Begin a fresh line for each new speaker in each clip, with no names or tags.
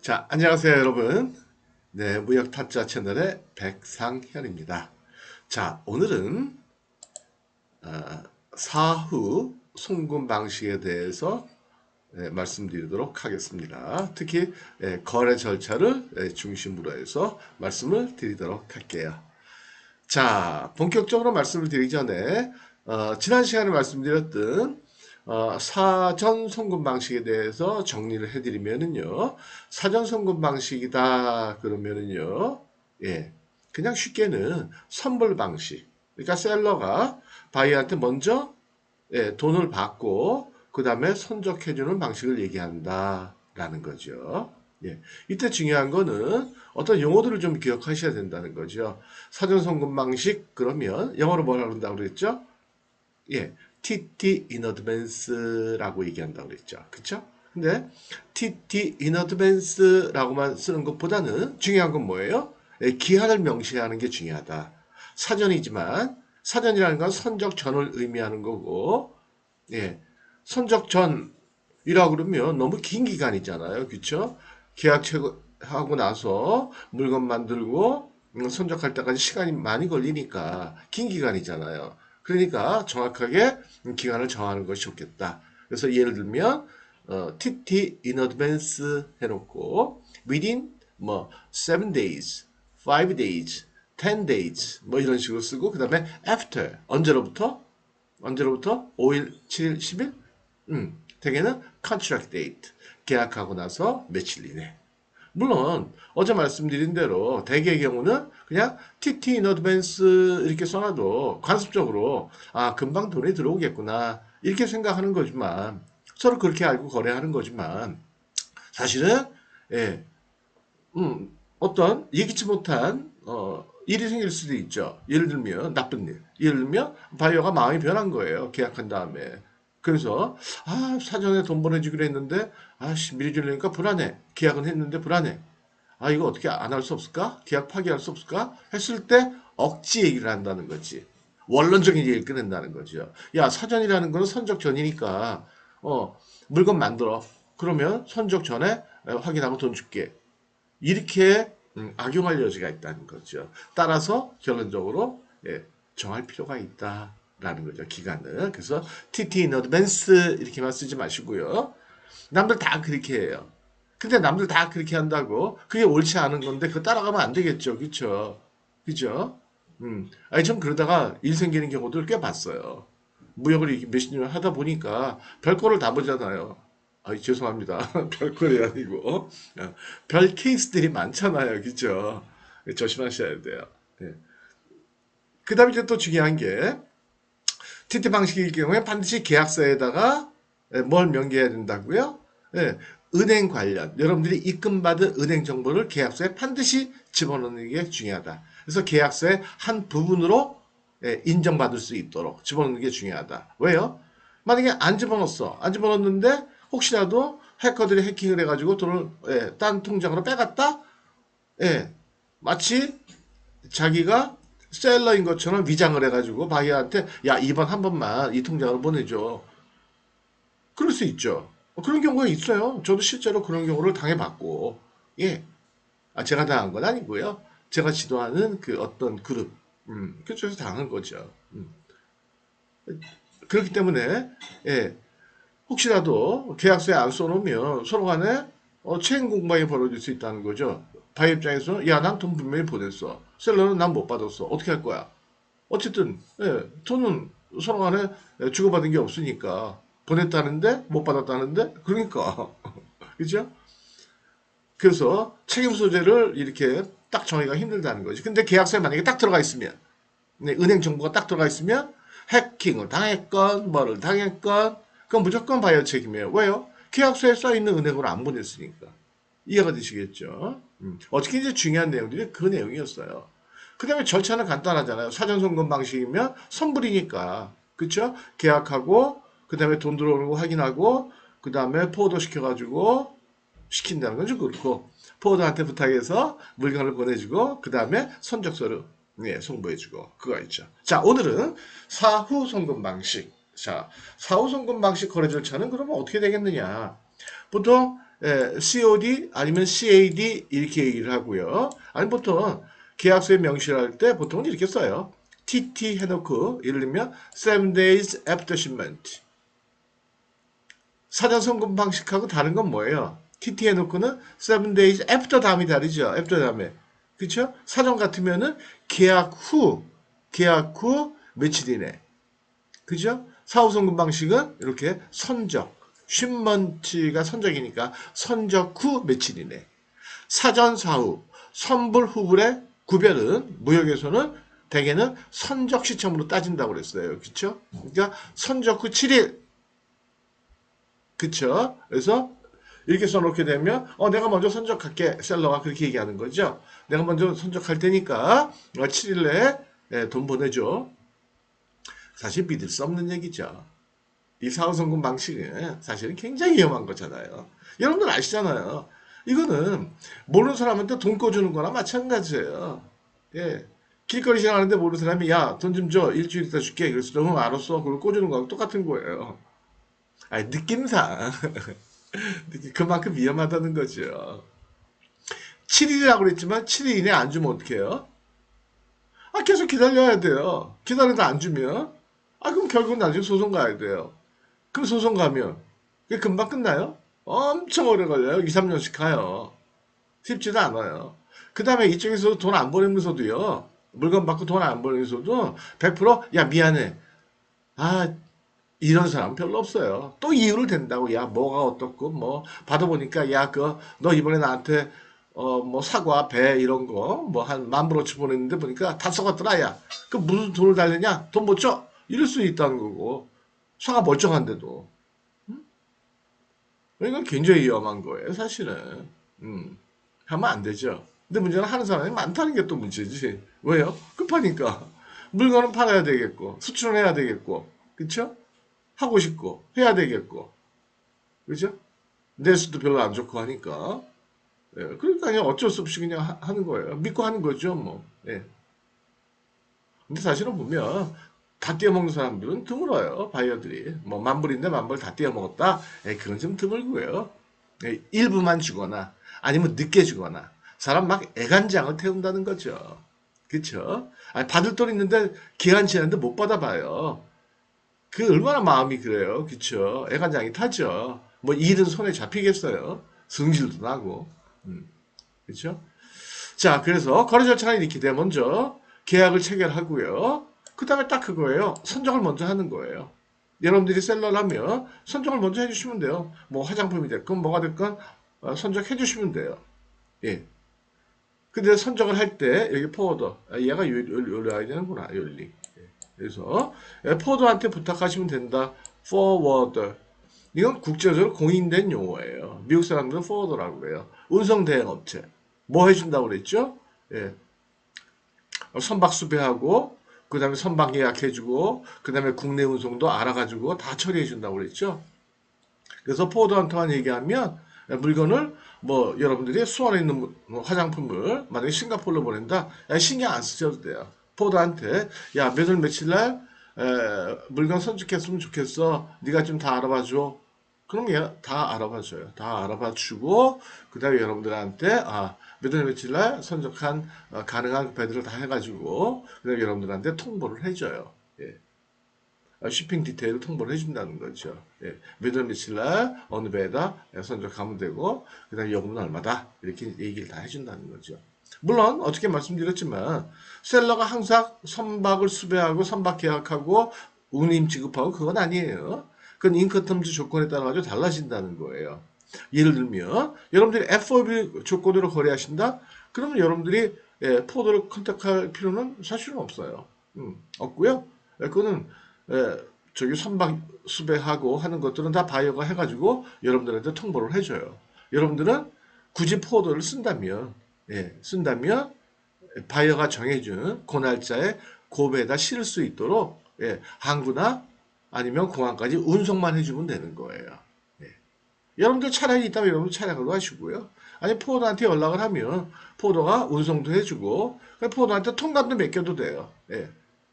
자, 안녕하세요, 여러분. 네, 무역타짜 채널의 백상현입니다. 자, 오늘은 사후 송금 방식에 대해서 말씀드리도록 하겠습니다. 특히 거래 절차를 중심으로 해서 말씀을 드리도록 할게요. 자, 본격적으로 말씀을 드리기 전에 지난 시간에 말씀드렸던 사전 송금 방식에 대해서 정리를 해드리면은요, 사전 송금 방식이다 그러면은요, 예, 그냥 쉽게는 선불 방식. 그러니까 셀러가 바이어한테 먼저 돈을 받고 그 다음에 선적해주는 방식을 얘기한다라는 거죠. 예, 이때 중요한 거는 어떤 용어들을 좀 기억하셔야 된다는 거죠. 사전 송금 방식 그러면 영어로 뭐라 그런다고 그랬죠? 예, TT in advance라고 얘기한다고 그랬죠. 그쵸? 근데 TT in advance라고만 쓰는 것보다는 중요한 건 뭐예요? 기한을 명시하는 게 중요하다. 사전이지만 사전이라는 건 선적 전을 의미하는 거고, 예, 선적 전이라고 그러면 너무 긴 기간이잖아요. 그쵸? 계약 체결하고 나서 물건 만들고 선적할 때까지 시간이 많이 걸리니까 긴 기간이잖아요. 그러니까 정확하게 기간을 정하는 것이 좋겠다. 그래서 예를 들면 TT in advance 해놓고 within 뭐 7 days, 5 days, 10 days 뭐 이런 식으로 쓰고 그 다음에 after 언제로부터 5일, 7일, 10일? 대개는 contract date 계약하고 나서 며칠 이내. 물론 어제 말씀드린 대로 대개의 경우는 그냥 TT in advance 이렇게 써놔도 관습적으로 아 금방 돈이 들어오겠구나 이렇게 생각하는 거지만 서로 그렇게 알고 거래하는 거지만 사실은 예, 어떤 예기치 못한 일이 생길 수도 있죠. 예를 들면 나쁜 일. 예를 들면 바이어가 마음이 변한 거예요. 계약한 다음에. 그래서 사전에 돈 보내주기로 했는데 미리 주려니까 불안해. 계약은 했는데 불안해. 이거 어떻게 안 할 수 없을까? 계약 파기할 수 없을까? 했을 때 억지 얘기를 한다는 거지. 원론적인 얘기를 꺼낸다는 거죠. 야, 사전이라는 거는 선적 전이니까 물건 만들어. 그러면 선적 전에 확인하고 돈 줄게. 이렇게 악용할 여지가 있다는 거죠. 따라서 결론적으로 정할 필요가 있다라는 거죠. 기간을. 그래서 TT in advance 이렇게만 쓰지 마시고요. 남들 다 그렇게 해요. 근데 남들 다 그렇게 한다고 그게 옳지 않은 건데 그거 따라가면 안 되겠죠. 그쵸? 그죠? 아니 전 그러다가 일 생기는 경우들 꽤 봤어요. 무역을 몇십 년 하다 보니까 별거를 다 보잖아요. 죄송합니다. 별거리 아니고 별 케이스들이 많잖아요. 그죠? 조심하셔야 돼요. 예. 그 다음에 이제 또 중요한 게 TT 방식일 경우에 반드시 계약서에다가 뭘 명기해야 된다고요? 예, 은행 관련 여러분들이 입금받은 은행 정보를 계약서에 반드시 집어넣는 게 중요하다. 그래서 계약서의 한 부분으로 인정받을 수 있도록 집어넣는 게 중요하다. 왜요? 만약에 안 집어넣었어. 안 집어넣었는데 혹시라도 해커들이 해킹을 해가지고 돈을 딴 통장으로 빼갔다? 예, 마치 자기가 셀러인 것처럼 위장을 해가지고 바이어한테 야 이번 한 번만 이 통장으로 보내줘. 그럴 수 있죠. 그런 경우가 있어요. 저도 실제로 그런 경우를 당해봤고, 예. 제가 당한 건 아니고요. 제가 지도하는 그 어떤 그룹, 그쪽에서 당한 거죠. 그렇기 때문에, 예. 혹시라도 계약서에 안 써놓으면 서로 간에 체인 공방이 벌어질 수 있다는 거죠. 바이 입장에서는 야, 난 돈 분명히 보냈어. 셀러는 난 못 받았어. 어떻게 할 거야? 어쨌든 돈은 서로 간에 주고받은 게 없으니까 보냈다는데 못 받았다는데 그러니까 그죠? 그래서 책임 소재를 이렇게 딱 정하기가 힘들다는 거지. 근데 계약서에 만약에 딱 들어가 있으면 은행 정보가 딱 들어가 있으면 해킹을 당했건 뭐를 당했건 그건 무조건 바이오 책임이에요. 왜요? 계약서에 써 있는 은행으로 안 보냈으니까. 이해가 되시겠죠? 어떻게 이제 중요한 내용들이 그 내용이었어요. 그 다음에 절차는 간단하잖아요. 사전송금 방식이면 선불이니까. 그쵸? 계약하고, 그 다음에 돈 들어오는 거 확인하고, 그 다음에 포워드 시켜가지고, 시킨다는 건 좀 그렇고, 포워드한테 부탁해서 물건을 보내주고, 그 다음에 선적서를 송부해주고, 그거 있죠. 자, 오늘은 사후 송금 방식. 자, 사후 송금 방식 거래 절차는 그러면 어떻게 되겠느냐. 보통 COD 아니면 CAD 이렇게 얘기를 하고요. 아니 보통 계약서에 명시할 때 보통은 이렇게 써요. TT 해놓고 예를 들면 7 days after shipment. 사전 송금 방식하고 다른 건 뭐예요? TT 해놓고는 7 days after 다음이 다르죠. after 다음에. 그쵸? 사전 같으면은 계약 후 며칠 이내. 그죠? 사후 송금 방식은 이렇게 선적. 쉰먼치가 선적이니까 선적 후 며칠 이내. 사전 사후, 선불 후불의 구별은 무역에서는 대개는 선적 시점으로 따진다고 그랬어요. 그쵸? 그러니까 선적 후 7일. 그쵸? 그래서 이렇게 써놓게 되면 내가 먼저 선적할게. 셀러가 그렇게 얘기하는 거죠. 내가 먼저 선적할 테니까 7일 내에 돈 보내줘. 사실 믿을 수 없는 얘기죠. 이 사후송금 방식은 사실은 굉장히 위험한 거잖아요. 여러분들 아시잖아요. 이거는 모르는 사람한테 돈 꿔주는 거나 마찬가지예요. 예. 길거리 지나가는데 모르는 사람이 야, 돈 좀 줘. 일주일 있다 줄게. 그래서 너 알았어. 그걸 꿔주는 거하고 똑같은 거예요. 아니, 느낌상. 그만큼 위험하다는 거죠. 7일이라고 그랬지만 7일 이내 안 주면 어떡해요? 계속 기다려야 돼요. 기다리다 안 주면 그럼 결국 나중에 소송 가야 돼요. 그럼 소송 가면 그게 금방 끝나요? 엄청 오래 걸려요. 2, 3년씩 가요. 쉽지도 않아요. 그 다음에 이쪽에서 돈 안 보내면서도요. 물건 받고 돈 안 보내면서도 100% 야 미안해. 이런 사람 별로 없어요. 또 이유를 댄다고. 야 뭐가 어떻고 뭐 받아보니까 야 너 이번에 나한테 뭐 사과 배 이런 거 뭐 한 10,000불어치 보냈는데 보니까 다 썩었더라. 야 그 무슨 돈을 달래냐? 돈 못 줘? 이럴 수 있다는 거고. 차가 멀쩡한데도. 이건 굉장히 위험한 거예요, 사실은. 하면 안 되죠. 근데 문제는 하는 사람이 많다는 게 또 문제지. 왜요? 급하니까. 물건은 팔아야 되겠고, 수출은 해야 되겠고, 그쵸? 하고 싶고, 해야 되겠고, 그죠? 내수도 별로 안 좋고 하니까. 예, 그러니까 그냥 어쩔 수 없이 그냥 하는 거예요. 믿고 하는 거죠, 뭐. 예. 근데 사실은 보면 다 떼어먹는 사람들은 드물어요. 바이어들이. 뭐 만불인데 만불 다 떼어먹었다. 그런 좀 드물고요. 일부만 주거나 아니면 늦게 주거나 사람 막 애간장을 태운다는 거죠. 그쵸? 받을 돈 있는데 기한 지났는데 못 받아봐요. 그 얼마나 마음이 그래요. 그쵸? 애간장이 타죠. 뭐 일은 손에 잡히겠어요. 성질도 나고. 그쵸? 자, 그래서 거래 절차는 이렇게 돼. 먼저 계약을 체결하고요. 그 다음에 딱 그거예요. 선정을 먼저 하는 거예요. 여러분들이 셀러를 하면 선정을 먼저 해주시면 돼요. 뭐 화장품이 됐건 뭐가 됐건 선정해 주시면 돼요. 예. 근데 선정을 할 때 여기 포워더 얘가 열려야 되는구나. 열리. 그래서 포워더한테 부탁하시면 된다. forwarder. 이건 국제적으로 공인된 용어예요. 미국 사람들은 포워더라고 그래요. 운송 대행 업체. 뭐 해준다고 그랬죠? 예. 선박 수배하고 그 다음에 선박 예약해주고 그 다음에 국내 운송도 알아가지고 다 처리해준다고 그랬죠. 그래서 포워드한테만 얘기하면 물건을 뭐 여러분들이 수원에 있는 화장품을 만약에 싱가포르로 보낸다. 신경 안 쓰셔도 돼요. 포워드한테 야 몇 월 며칠 날 물건 선적했으면 좋겠어. 네가 좀 다 알아봐줘. 그럼 얘 다 알아봐줘요. 다 알아봐주고 그 다음에 여러분들한테 몇 월 며칠 날 선적한 가능한 배들을 다 해가지고 그다음에 여러분들한테 통보를 해줘요. 예. 쇼핑 디테일을 통보를 해준다는 거죠. 예. 몇 월 며칠 날 어느 배에다 선적하면 되고 그다음에 요금은 얼마다 이렇게 얘기를 다 해준다는 거죠. 물론 어떻게 말씀드렸지만 셀러가 항상 선박을 수배하고 선박 계약하고 운임 지급하고 그건 아니에요. 그건 인커텀즈 조건에 따라 가지고 달라진다는 거예요. 예를 들면 여러분들이 FOB 조건으로 거래하신다? 그러면 여러분들이 포드를 컨택할 필요는 사실은 없어요. 없고요. 그거는 저기 선박 수배하고 하는 것들은 다 바이어가 해가지고 여러분들한테 통보를 해줘요. 여러분들은 굳이 포드를 쓴다면 바이어가 정해준 고날짜에 고배에다 실을 수 있도록 항구나 아니면 공항까지 운송만 해주면 되는 거예요. 여러분들 차량이 있다면 여러분들 차량으로 하시고요. 아니 포워드한테 연락을 하면 포워드가 운송도 해주고 포워드한테 통관도 맡겨도 돼요.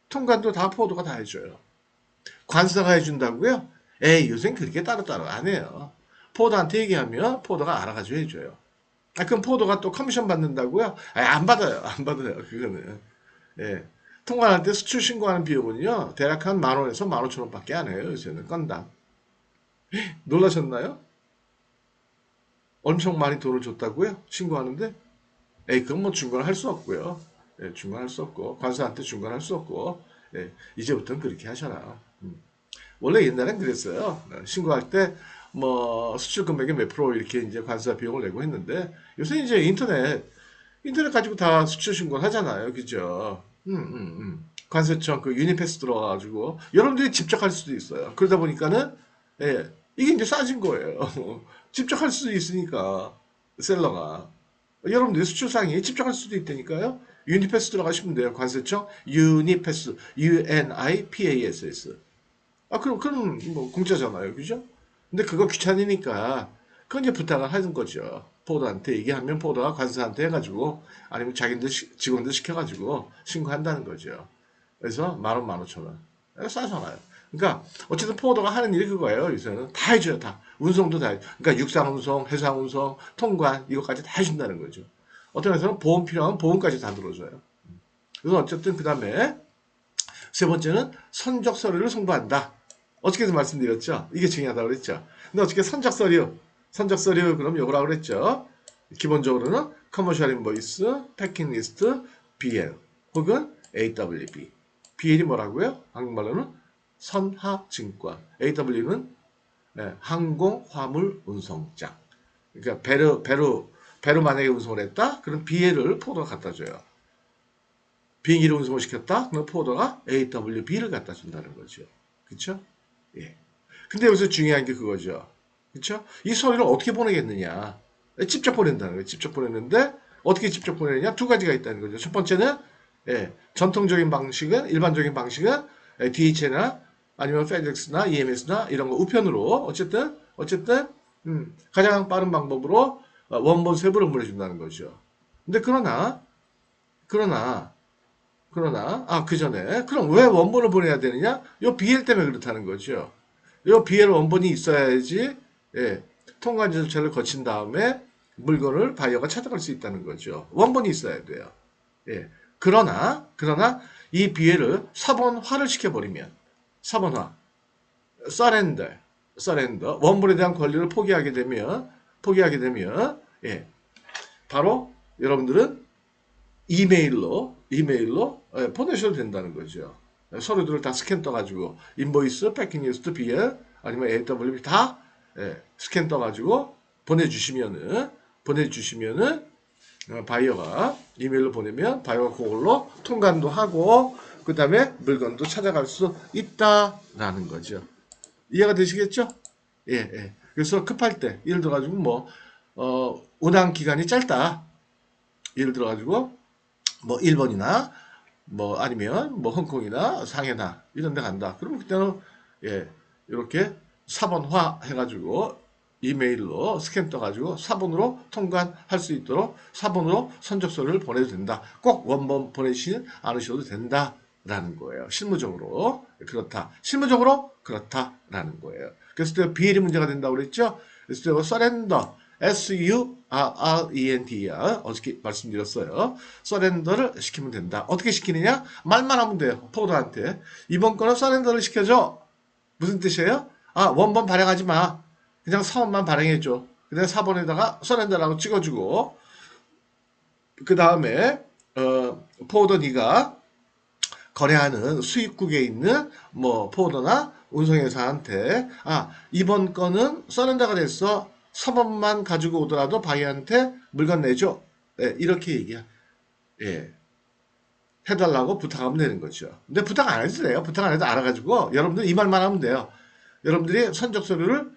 통관도 다 포워드가 다 해줘요. 관사가 해준다고요? 요새는 그렇게 따로따로 안 해요. 포더한테 얘기하면 포더가 알아가지고 해줘요. 그럼 포더가 또 커미션 받는다고요? 안 받아요. 안 받아요. 그거는. 예. 통관할 때 수출 신고하는 비용은요, 대략 한 10,000원에서 15,000원밖에 안 해요. 요새는 건당. 놀라셨나요? 엄청 많이 돈을 줬다고요? 신고하는데? 그건 뭐 중간할 수 없고요. 중간할 수 없고, 관사한테 중간할 수 없고, 이제부터는 그렇게 하셔라. 원래 옛날엔 그랬어요. 신고할 때, 뭐, 수출 금액의 몇 프로 이렇게 이제 관사 비용을 내고 했는데, 요새 이제 인터넷 가지고 다 수출 신고를 하잖아요. 그죠? 관세청 그 유니패스 들어가가지고, 여러분들이 직접 할 수도 있어요. 그러다 보니까는, 이게 이제 싸진 거예요. 직접 할 수도 있으니까, 셀러가. 여러분들 수출상이 집중할 수도 있다니까요. 유니패스 들어가시면 돼요. 관세청 유니패스 UNIPASS. 그럼 뭐 공짜잖아요. 그죠? 근데 그거 귀찮으니까 그건 이제 부탁을 하는 거죠. 포더한테 얘기하면 포더가 관세한테 해가지고 아니면 자기들 직원들 시켜가지고 신고한다는 거죠. 그래서 10,000원, 15,000원. 싸잖아요. 그러니까 어쨌든 포더가 하는 일이 그거예요. 요새는 다 해줘요. 다. 운송도 다 해줘. 그러니까 육상 운송, 해상 운송, 통관 이것까지 다 해준다는 거죠. 어떤 회사는 보험 필요하면 보험까지 다 들어줘요. 그래서 어쨌든 그 다음에 세 번째는 선적 서류를 송부한다. 어저께도 말씀드렸죠. 이게 중요하다고 그랬죠. 근데 어저께 선적 서류 그럼 요거라고 그랬죠. 기본적으로는 커머셜 인보이스, 패킹 리스트, BL 혹은 AWB. BL이 뭐라고요? 한국말로는 선하증권. AW는 항공화물운송장. 그러니까 배로 만약에 운송을 했다? 그럼 BL을 포도가 갖다 줘요. 비행기를 운송을 시켰다? 그럼 포도가 AWB를 갖다 준다는 거죠. 그쵸? 예. 근데 여기서 중요한 게 그거죠. 그쵸? 이 서류를 어떻게 보내겠느냐. 직접 보낸다는 거예요. 직접 보냈는데, 어떻게 직접 보내느냐? 두 가지가 있다는 거죠. 첫 번째는, 전통적인 방식은, 일반적인 방식은, DHL이나, 아니면 FedEx나 EMS나 이런 거 우편으로, 어쨌든, 가장 빠른 방법으로 원본 세부를 보내준다는 거죠. 근데 그러나, 그 전에, 그럼 왜 원본을 보내야 되느냐? 요 BL 때문에 그렇다는 거죠. 요 BL 원본이 있어야지, 통관 절차를 거친 다음에 물건을 바이어가 찾아갈 수 있다는 거죠. 원본이 있어야 돼요. 그러나, 이 BL을 사본화를 시켜버리면, 사본화, 서렌더, 원본에 대한 권리를 포기하게 되면, 바로 여러분들은 이메일로 보내셔도 된다는 거죠. 서류들을 다 스캔 떠가지고 인보이스, 패킹 리스트, BL 아니면 AWB 다 스캔 떠가지고 보내주시면은 바이어가 이메일로 보내면 바이어가 그걸로 통관도 하고 그 다음에 물건도 찾아갈 수 있다라는 거죠. 이해가 되시겠죠? 예. 그래서 급할 때 예를 들어가지고 운항 기간이 짧다. 예를 들어가지고 뭐 일본이나 뭐 아니면 뭐 홍콩이나 상해나 이런 데 간다. 그러면 그때는 이렇게 사본화 해가지고 이메일로 스캔 떠가지고 사본으로 통관할 수 있도록 사본으로 선적서를 보내도 된다. 꼭 원본 보내시지 않으셔도 된다라는 거예요. 실무적으로 그렇다라는 거예요. 그래서 또 BL이 문제가 된다고 그랬죠. 그래서 또 서렌더 SURRENDR 어저께 말씀드렸어요. 서렌더를 시키면 된다. 어떻게 시키느냐? 말만 하면 돼요. 포더한테 이번 거는 서렌더를 시켜줘. 무슨 뜻이에요? 원본 발행하지 마. 그냥 사원만 발행해줘. 그냥 사본에다가 서렌더라고 찍어주고 그 다음에 포더 네가 거래하는 수입국에 있는 뭐 포더나 운송회사한테 이번 거는 서렌더가 됐어. 사본만 가지고 오더라도 바이한테 물건 내줘. 이렇게 해달라고 부탁하면 되는 거죠. 근데 부탁 안 해도 돼요. 부탁 안 해도 알아가지고 여러분들 이 말만 하면 돼요. 여러분들이 선적 서류를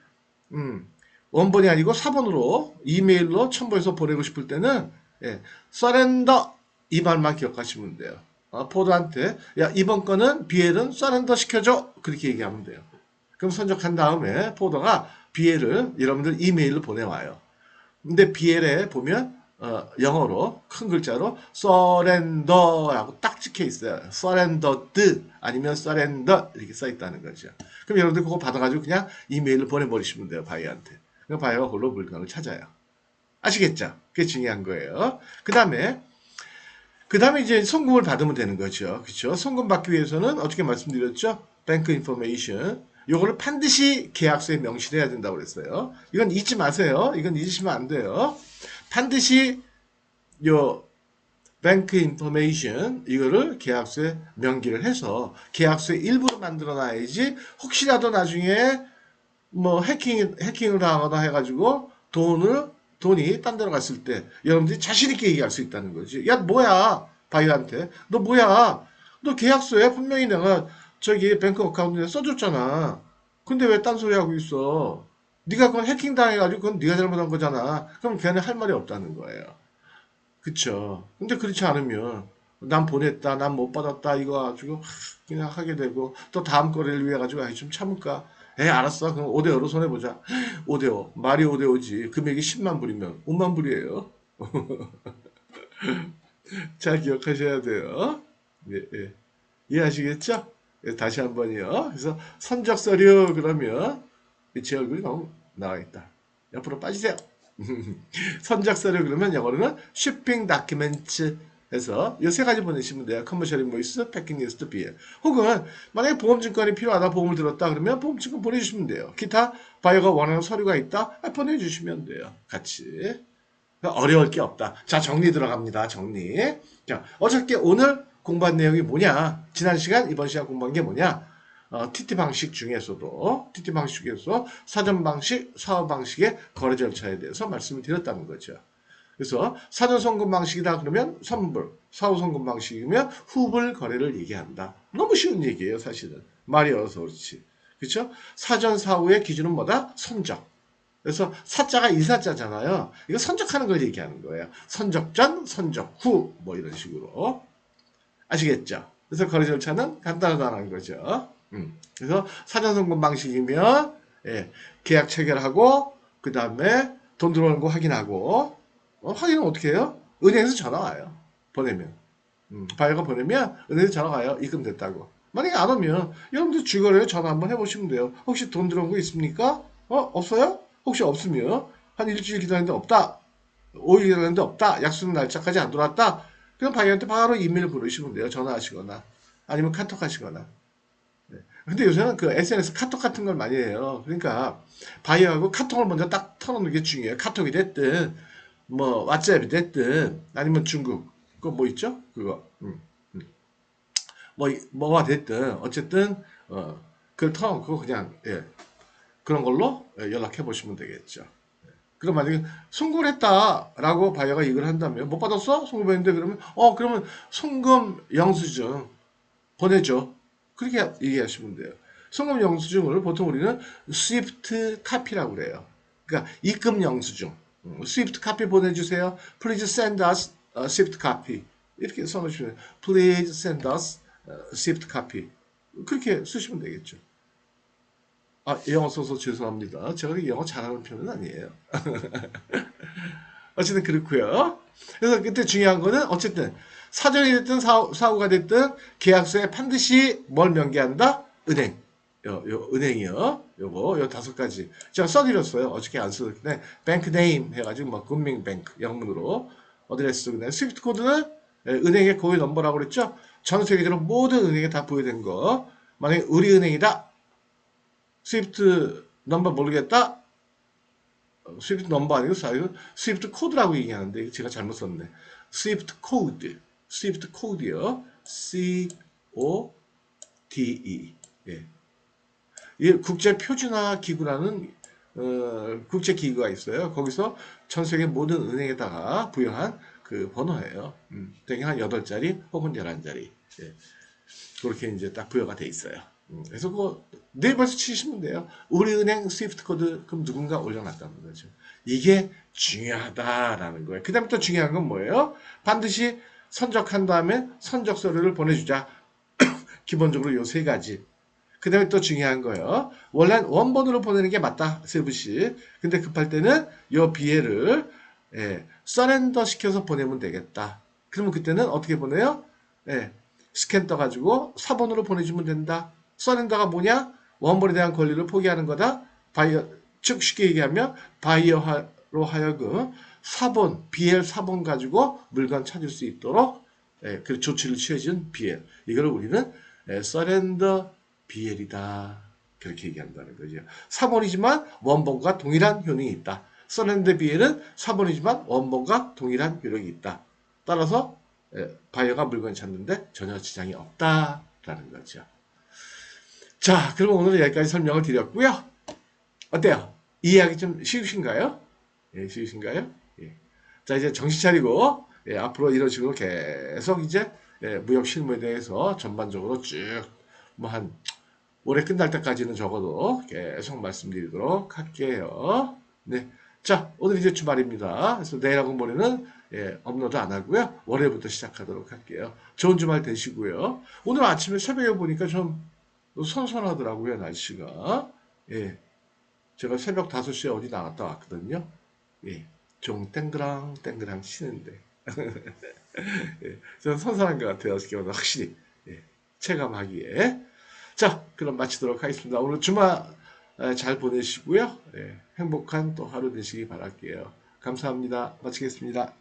원본이 아니고 사본으로 이메일로 첨부해서 보내고 싶을 때는 서렌더 이 말만 기억하시면 돼요. 포드한테 야 이번 거는 BL은 서렌더 시켜줘. 그렇게 얘기하면 돼요. 그럼 선적한 다음에 포더가 BL을 여러분들 이메일로 보내와요. 근데 BL에 보면 영어로 큰 글자로 surrender라고 딱 찍혀 있어요. surrendered 아니면 surrender 이렇게 써 있다는 거죠. 그럼 여러분들 그거 받아가지고 그냥 이메일을 보내버리시면 돼요. 바이한테. 그러니까 바이어가 홀로 물건을 찾아요. 아시겠죠? 그게 중요한 거예요. 그 다음에 이제 송금을 받으면 되는 거죠. 그렇죠? 송금 받기 위해서는 어떻게 말씀드렸죠? 뱅크 인포메이션. 요거를 반드시 계약서에 명시해야 된다고 그랬어요. 이건 잊지 마세요. 이건 잊으시면 안 돼요. 반드시 요 뱅크 인포메이션 이거를 계약서에 명기를 해서 계약서의 일부를 만들어 놔야지 혹시라도 나중에 뭐 해킹을 당하거나 해가지고 돈이 딴 데로 갔을 때 여러분들이 자신 있게 얘기할 수 있다는 거지. 야 뭐야 바이한테 너 뭐야 너 계약서에 분명히 내가 저기 뱅크 어카운트에 써줬잖아. 근데 왜 딴소리 하고 있어? 네가 그건 해킹 당해가지고 그건 네가 잘못한 거잖아. 그럼 걔네 할 말이 없다는 거예요. 그쵸. 근데 그렇지 않으면 난 보냈다, 난 못 받았다 이거 가지고 그냥 하게 되고 또 다음 거래를 위해 가지고 좀 참을까? 알았어. 그럼 5대5로 손해보자. 5대5. 말이 5대5지. 금액이 10만 불이면 5만 불이에요. 잘 기억하셔야 돼요. 예, 예. 이해하시겠죠? 예, 다시 한번요. 그래서 선적 서류 그러면 제 얼굴이 너무 나와 있다. 옆으로 빠지세요. 선적 서류 그러면 영어로는 shipping documents 해서 이 세 가지 보내시면 돼요. 커머셜 인보이스, 패킹 리스트, 비엘. 혹은 만약에 보험증권이 필요하다, 보험을 들었다 그러면 보험증권 보내주시면 돼요. 기타 바이어가 원하는 서류가 있다, 보내주시면 돼요. 같이. 어려울 게 없다. 자, 정리 들어갑니다. 정리. 자, 어저께 오늘 공부한 내용이 뭐냐? 지난 시간, 이번 시간 공부한 게 뭐냐? TT 방식 중에서도 TT 방식 중에서 사전 방식, 사후 방식의 거래 절차에 대해서 말씀을 드렸다는 거죠. 그래서 사전 송금 방식이다 그러면 선불, 사후 송금 방식이면 후불 거래를 얘기한다. 너무 쉬운 얘기예요, 사실은. 말이 어려서 그렇지. 그렇죠? 사전 사후의 기준은 뭐다? 선적. 그래서 사자가 이사자잖아요. 이거 선적하는 걸 얘기하는 거예요. 선적 전, 선적 후, 뭐 이런 식으로. 아시겠죠? 그래서 거래 절차는 간단하다는 거죠. 그래서 사전 송금 방식이면 계약 체결하고 그 다음에 돈 들어오는 거 확인하고 확인은 어떻게 해요? 은행에서 전화 와요. 보내면. 바이어가 보내면 은행에서 전화 와요. 입금됐다고. 만약에 안 오면 여러분들 주거래에 전화 한번 해보시면 돼요. 혹시 돈 들어온 거 있습니까? 없어요? 혹시 없으면 한 일주일 기다렸는데 없다. 5일 기다렸는데 없다. 약속 날짜까지 안 들어왔다. 그럼 바이어한테 바로 이메일 보내시면 돼요. 전화하시거나 아니면 카톡 하시거나. 네. 근데 요새는 그 SNS 카톡 같은 걸 많이 해요. 그러니까 바이어하고 카톡을 먼저 딱 털어놓는 게 중요해요. 카톡이 됐든 뭐 왓츠앱이 됐든 아니면 중국 그거 뭐 있죠? 그거 뭐가 됐든 어쨌든 그걸 털어 그거 그냥 그런 걸로 연락해 보시면 되겠죠. 그럼 만약에 송금을 했다라고 바이어가 이걸 한다면 못 받았어? 송금했는데 그러면 그러면 송금 영수증 보내줘. 그렇게 얘기하시면 돼요. 송금 영수증을 보통 우리는 스위프트 카피라고 그래요. 그러니까 입금 영수증. 스위프트 카피 보내주세요. Please send us a swift copy. 이렇게 써놓으시면 돼요. Please send us a swift copy. 그렇게 쓰시면 되겠죠. 영어 써서 죄송합니다. 제가 영어 잘하는 편은 아니에요. 어쨌든 그렇고요. 그래서 그때 중요한 거는 어쨌든 사전이 됐든 사후가 됐든 계약서에 반드시 뭘 명기한다? 은행. 은행이요. 요 5가지. 제가 써드렸어요. 어저께 안 써드렸는데 뱅크 네임 해가지고 뭐 금융뱅크 영문으로 어드레스 그냥 스위프트 코드는 은행의 고유 넘버라고 그랬죠. 전 세계적으로 모든 은행에 다 부여된 거. 만약에 우리 은행이다. 스위프트 넘버 모르겠다. 스위프트 넘버 아니고 스위프트 코드라고 얘기하는데 제가 잘못 썼네. 스위프트 코드. 스위프트 코드요. C-O-D-E. 예. 이 국제 표준화 기구라는 국제 기구가 있어요. 거기서 전 세계 모든 은행에다가 부여한 그 번호예요. 되게 한 8자리 혹은 11자리. 예. 그렇게 이제 딱 부여가 돼 있어요. 그래서 그거 네이버에서 치시면 돼요. 우리은행 스위프트 코드 그럼 누군가 올려놨다는 거죠. 이게 중요하다라는 거예요. 그 다음에 또 중요한 건 뭐예요? 반드시 선적한 다음에 선적 서류를 보내주자. 기본적으로 요 3가지. 그 다음에 또 중요한 거예요. 원래 원본으로 보내는 게 맞다. 세부시. 근데 급할 때는 요 BL을 서렌더 시켜서 보내면 되겠다. 그러면 그때는 어떻게 보내요? 스캔 떠가지고 사본으로 보내주면 된다. 서렌더가 뭐냐? 원본에 대한 권리를 포기하는 거다. 바이어 즉 쉽게 얘기하면 바이어로 하여금 사본, BL 사본 가지고 물건 찾을 수 있도록 그 조치를 취해준 BL. 이걸 우리는 서렌더 BL이다. 그렇게 얘기한다는 거죠. 사본이지만 원본과 동일한 효능이 있다. 서렌더 BL은 사본이지만 원본과 동일한 효력이 있다. 따라서 바이어가 물건을 찾는데 전혀 지장이 없다라는 거죠. 자, 그럼 오늘은 여기까지 설명을 드렸고요. 어때요? 이해하기 좀 쉬우신가요? 예, 쉬우신가요? 예. 자, 이제 정신 차리고 앞으로 이런 식으로 계속 이제 무역 실무에 대해서 전반적으로 쭉 뭐 한 올해 끝날 때까지는 적어도 계속 말씀드리도록 할게요. 네. 자, 오늘 이제 주말입니다. 그래서 내일하고 모레는 업로드 안 하고요. 월요일부터 시작하도록 할게요. 좋은 주말 되시고요. 오늘 아침에 새벽에 보니까 좀 선선하더라고요, 날씨가. 예. 제가 새벽 5시에 어디 나갔다 왔거든요. 예. 좀 땡그랑 땡그랑 치는데. 예. 저는 선선한 것 같아요. 어떻게 보면 확실히. 예. 체감하기에. 자, 그럼 마치도록 하겠습니다. 오늘 주말 잘 보내시고요. 예. 행복한 또 하루 되시기 바랄게요. 감사합니다. 마치겠습니다.